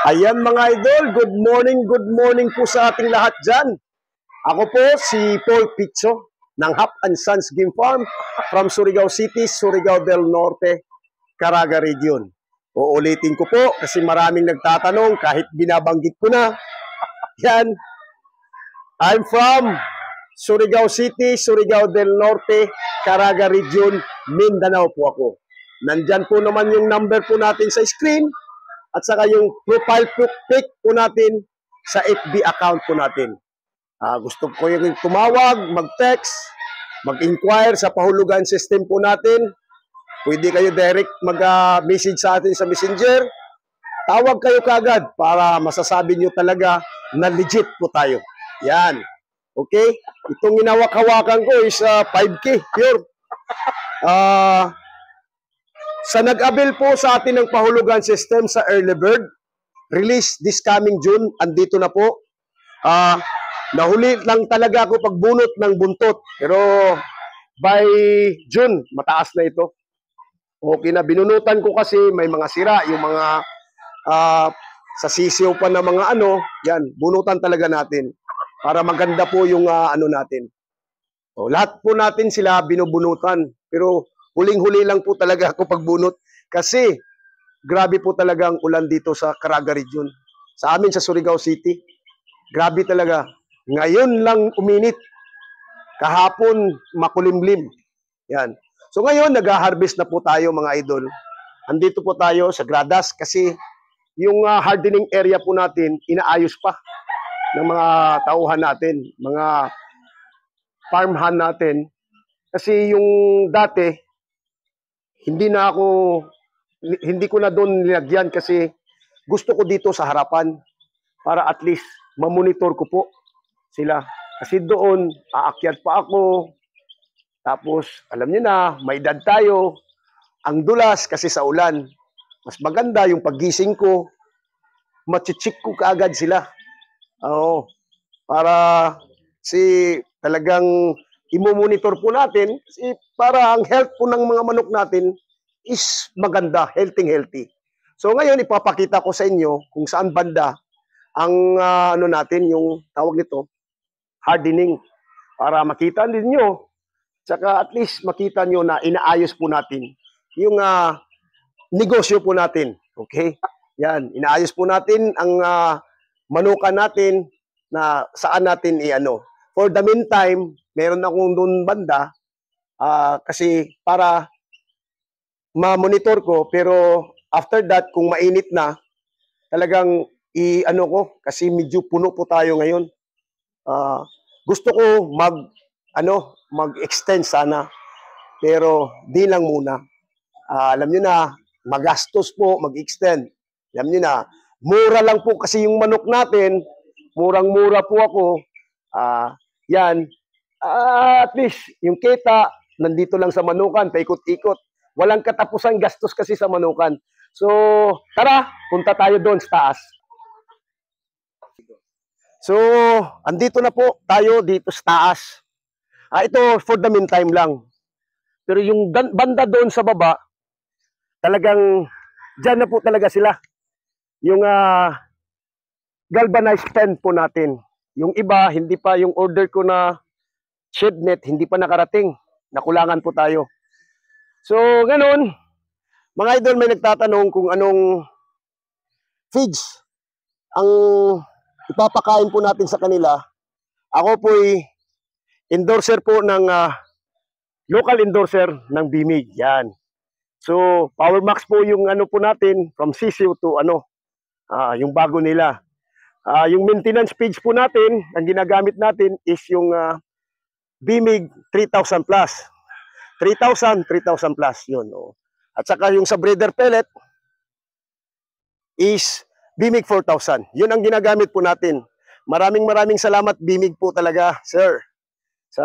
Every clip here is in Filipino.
Ayan mga idol, good morning po sa ating lahat dyan. Ako po si Paul Pizzo ng Hap and Sons Game Farm from Surigao City, Surigao del Norte, Caraga Region. Uulitin ko po kasi maraming nagtatanong kahit binabanggit ko na. Yan, I'm from Surigao City, Surigao del Norte, Caraga Region, Mindanao po ako. Nandyan po naman yung number po natin sa screen. At saka yung profile pic po natin sa FB account po natin. Gusto ko yung tumawag, mag-text, mag-inquire sa pahulugan system po natin. Pwede kayo direct mag-message sa atin sa Messenger. Tawag kayo kagad para masasabi nyo talaga na legit po tayo. Yan. Okay? Itong inawak-hawakan ko is 5K, pure. Sa nag-avail po sa atin ng pahulugan system sa Early Bird, release this coming June, andito na po. Nahuli lang talaga ako pagbunot ng buntot. Pero by June, mataas na ito. Okay na, binunutan ko kasi may mga sira, yung mga sa sisiyo pa na mga yan, bunutan talaga natin. Para maganda po yung natin. Lahat po natin sila binubunutan. Pero huling-huli lang po talaga ako pagbunot kasi grabe po talaga ang ulan dito sa Caraga Region. Sa amin sa Surigao City, grabe talaga. Ngayon lang uminit. Kahapon makulimlim. Yan. So ngayon nag-harvest na po tayo mga idol. Andito po tayo sa Gradas kasi yung hardening area po natin inaayos pa ng mga tauhan natin, mga farmhand natin. Kasi yung dati hindi ko na doon nilagyan kasi gusto ko dito sa harapan para at least mamonitor ko po sila. Kasi doon, aakyat pa ako. Tapos, alam niyo na, may edad tayo. Ang dulas kasi sa ulan. Mas maganda yung paggising ko. Machichik ko kaagad sila. Oo. Para talagang imomonitor po natin kasi para ang health po ng mga manok natin is maganda, healthy. So ngayon ipapakita ko sa inyo kung saan banda ang natin yung tawag nito, hardening, para makita ninyo. Tsaka at least makita nyo na inaayos po natin yung negosyo po natin. Okay? Yan, inaayos po natin ang manukan natin na saan natin For the meantime, meron akong doon banda kasi para ma-monitor ko, pero after that, kung mainit na, talagang ko, kasi medyo puno po tayo ngayon. Gusto ko mag-extend sana, pero di lang muna. Alam nyo na, magastos po mag-extend. Alam nyo na, mura lang po kasi yung manok natin, murang-mura po ako. Yan, at least yung kita nandito lang sa manukan, paikot-ikot. Walang katapusan gastos kasi sa manukan. So, tara, punta tayo doon sa taas. So, andito na po tayo dito sa taas. Ito for the meantime lang. Pero yung banda doon sa baba, talagang dyan na po talaga sila. Yung galvanized pen po natin. Yung iba, hindi pa yung order ko na shed net, hindi pa nakarating. Nakulangan po tayo. So, ganun, mga idol, may nagtatanong kung anong feeds ang ipapakain po natin sa kanila. Ako po'y endorser po ng local endorser ng BMIG. Yan. So, Power Max po yung po natin from CCO to yung bago nila. Yung maintenance page po natin, ang ginagamit natin is yung BMIG 3000 plus. 3,000 plus yun. At saka yung sa breeder pellet is BMIG 4,000. Yun ang ginagamit po natin. Maraming salamat BMIG po talaga, sir. Sa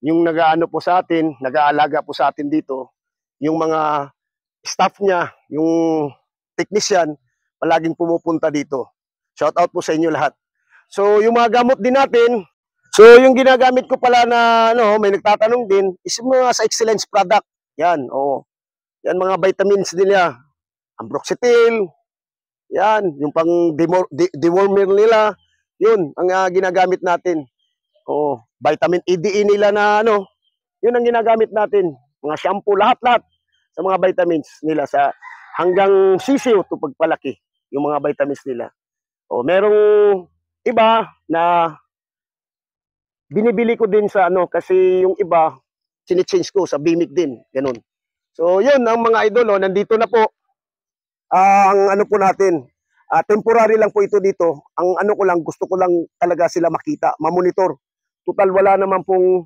yung nag-aano po sa atin, nag-aalaga po sa atin dito. Yung mga staff niya, yung technician, palaging pumupunta dito. Shout out po sa inyo lahat. So, yung mga gamot din natin, so yung ginagamit ko pala na may nagtatanong din, is mga sa excellence product. Yan, Yan mga vitamins nila. Ambroxetil, Yan, yung pang dewormer nila, yun ang ginagamit natin. O vitamin EDE nila na ano, yun ang ginagamit natin. Mga shampoo, lahat-lahat sa mga vitamins nila sa hanggang sisiw to pagpalaki yung mga vitamins nila. O merong iba na binibili ko din sa ano kasi yung iba sinichange ko sa Bimig din, ganun. So yun ang mga idol, nandito na po ang ano po natin. Temporary lang po ito dito. Ang ano ko lang, gusto ko lang talaga sila makita, mamonitor. Total wala naman pong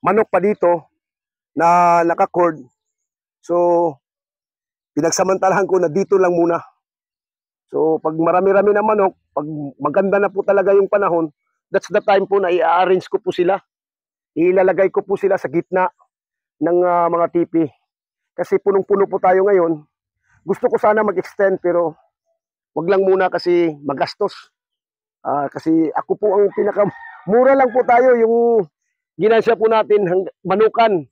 manok pa dito na naka-cord. So pinagsamantalahan ko na dito lang muna. So pag marami-rami na manok, pag maganda na po talaga yung panahon, that's the time po na i-arrange ko po sila. Ilalagay ko po sila sa gitna ng mga tipi. Kasi punong-puno po tayo ngayon. Gusto ko sana mag-extend pero wag lang muna kasi magastos. Kasi ako po ang mura lang po tayo yung ginansya po natin manukan.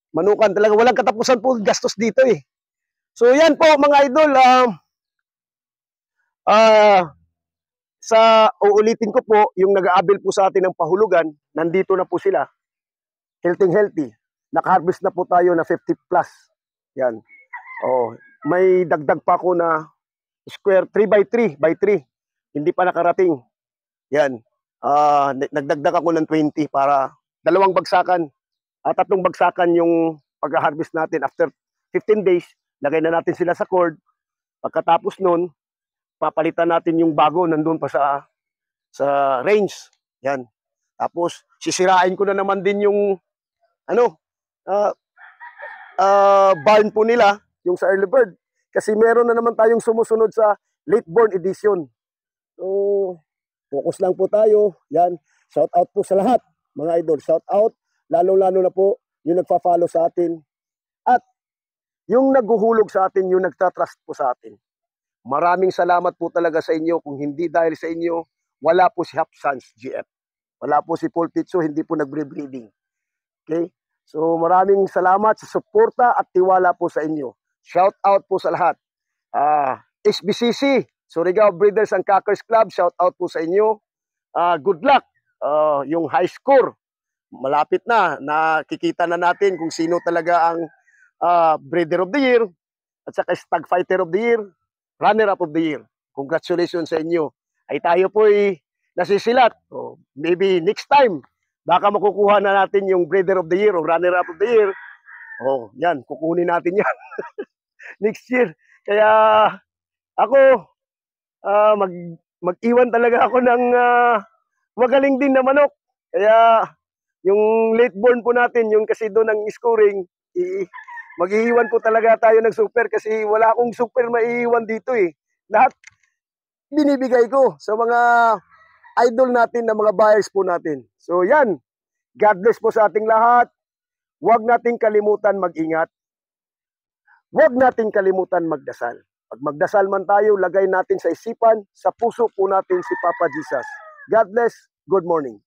Manukan talaga. Walang katapusan po gastos dito eh. So yan po mga idol. Uulitin ko po, yung nag-aabil po sa atin ng pahulugan, nandito na po sila. Healthy. Naka-harvest na po tayo na 50 plus. Yan. May dagdag pa ako na square 3x3 by 3. Hindi pa nakarating. Yan. Nagdagdag ako ng 20 para 2 bagsakan. 3 bagsakan yung pag-harvest natin. After 15 days, lagay na natin sila sa cord. Pagkatapos nun, papalitan natin yung bago nandun pa sa range. Yan. Tapos, sisirain ko na naman din yung barn po nila, yung sa early bird. Kasi meron na naman tayong sumusunod sa late born edition. So, focus lang po tayo. Yan. Shout out po sa lahat, mga idol. Shout out. Lalo-lalo na po yung nagpa-follow sa atin. At yung naghuhulog sa atin, yung nagtatrust po sa atin. Maraming salamat po talaga sa inyo. Kung hindi dahil sa inyo, wala po si Hapsans GF. Wala po si Paul Pitso, hindi po nagbre-breeding. Okay? So maraming salamat sa suporta at tiwala po sa inyo. Shout out po sa lahat. SBCC, Surigao Breeders and Cackers Club, shout out po sa inyo. Good luck. Yung high score, malapit na. Nakikita na natin kung sino talaga ang Breeder of the Year at saka Stag Fighter of the Year, Runner-up of the Year. Congratulations sa inyo. Ay tayo po nasisilat. Maybe next time, baka makukuha na natin yung Breeder of the Year o Runner-up of the Year. Yan, kukunin natin yan. Next year. Kaya ako, mag-iwan talaga ako ng magaling din na manok. Kaya yung late born po natin, yung kasi doon ang scoring, mag-iiwan po talaga tayo ng super kasi wala akong super maiiwan dito eh. Lahat binibigay ko sa mga idol natin na mga buyers po natin. So yan, God bless po sa ating lahat. Huwag nating kalimutan mag-ingat. Huwag nating kalimutan magdasal. Pag magdasal man tayo, lagay natin sa isipan, sa puso po natin si Papa Jesus. God bless. Good morning.